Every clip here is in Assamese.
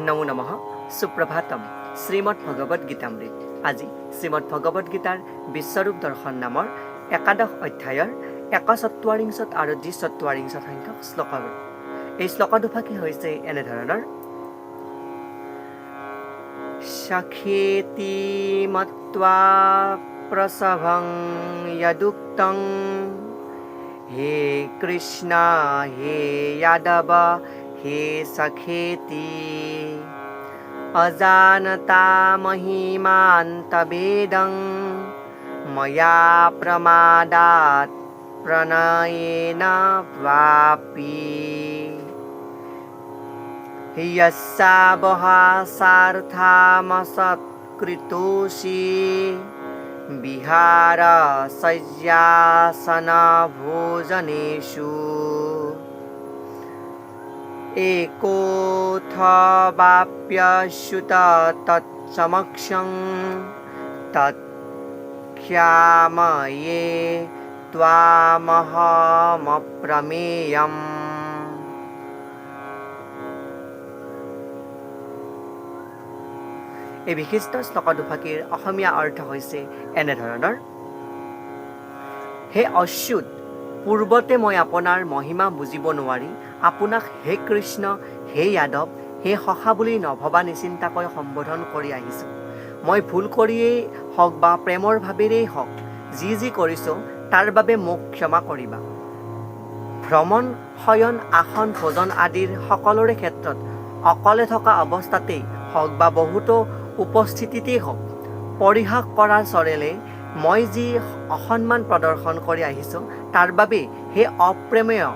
নমো নমঃ সুপ্ৰভাতম শ্ৰীমদ ভগৱদ গীতামৃত। আজি শ্ৰীমদ ভগৱদ গীতাৰ বিশ্বৰূপ দৰ্শন নামৰ একাদশ অধ্যায়ৰ ১৪ আৰু ৪৪ সংখ্যক শ্লোকৰ। এই শ্লোক দুফাকি হৈছে এনেধৰণৰ: সখেতি মত্বা প্ৰসভং যদুক্তং হে কৃষ্ণ হে যাদৱ হে সখেতি অজানতা মহিমান্তবেদং ময়া প্রমাদাত প্রণয়েন বাপি যস্যাবহা সার্থামসৎকৃতোষি বিহার শয্যাসন ভোজনেষু একোথবাপ্যচ্যুত তৎসমক্ষং তৎক্ষাময়ে ত্বামহমপ্রমেয়ম। এই বিশিষ্ট শ্লোক দুফাকিৰ অসমীয়া অৰ্থ হৈছে এনেধৰণৰ: হে অচ্যুত, পূৰ্বতে মই আপোনাৰ মহিমা বুজিব নোৱাৰি আপোনাক হে কৃষ্ণ, হে যাদৱ, হে সখা বুলি নভবা নিচিন্তাকৈ সম্বোধন কৰি আহিছোঁ। মই ভুল কৰিয়েই হওক বা প্ৰেমৰ ভাৱেৰেই হওক যি কৰিছোঁ তাৰ বাবে মোক ক্ষমা কৰিবা। ভ্ৰমণ, শয়ন, আসন, ভোজন আদিৰ সকলোৰে ক্ষেত্ৰত অকলে থকা অৱস্থাতেই হওক বা বহুতো উপস্থিতিতেই হওক পৰিহাস কৰাৰ চৰেলে মই যি অসন্মান প্ৰদৰ্শন কৰি আহিছোঁ তাৰ বাবে হে অপ্ৰেমেয়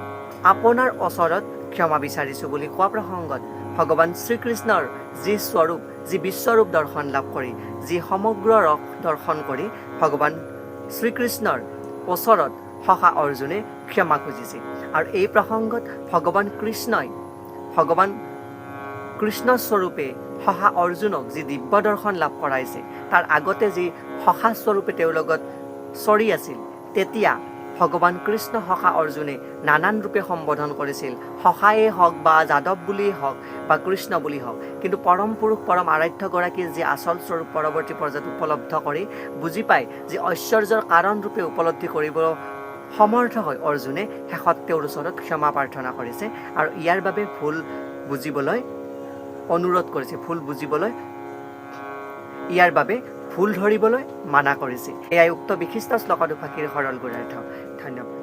আপোনাৰ ওচৰত ক্ষমা বিচাৰিছোঁ বুলি কোৱা প্ৰসংগত ভগৱান শ্ৰীকৃষ্ণৰ যি স্বৰূপ, যি বিশ্বৰূপ দৰ্শন লাভ কৰি, যি সমগ্ৰ ৰস দৰ্শন কৰি ভগৱান শ্ৰীকৃষ্ণৰ ওচৰত সখা অৰ্জুনে ক্ষমা খুজিছে। আৰু এই প্ৰসংগত ভগৱান কৃষ্ণস্বৰূপে সখা অৰ্জুনক যি দিব্য দৰ্শন লাভ কৰাইছে, তাৰ আগতে যি সখা স্বৰূপে তেওঁৰ লগত চৰি আছিল, তেতিয়া ভগৱান কৃষ্ণ সখা অৰ্জুনে নানান ৰূপে সম্বোধন কৰিছিল, সখায়েই হওক বা যাদৱ বুলিয়েই হওক বা কৃষ্ণ বুলি হওক। কিন্তু পৰম পুৰুষ, পৰম আৰাধ্যগৰাকীৰ যি আচল স্বৰূপ পৰৱৰ্তী পৰ্যায়ত উপলব্ধ কৰি বুজি পায়, যি ঐশ্বৰ্যৰ কাৰণ ৰূপে উপলব্ধি কৰিব সমৰ্থ হয় অৰ্জুনে, শেষত তেওঁৰ ওচৰত ক্ষমা প্ৰাৰ্থনা কৰিছে আৰু ইয়াৰ বাবে ভুল বুজিবলৈ অনুৰোধ কৰিছে, ইয়াৰ বাবে ভুল ধৰিবলৈ মানা কৰিছে। এয়াই উক্ত বিশিষ্ট শ্লোক দুফাকিৰ সৰল গুণাৰ্থ। ধন্যবাদ।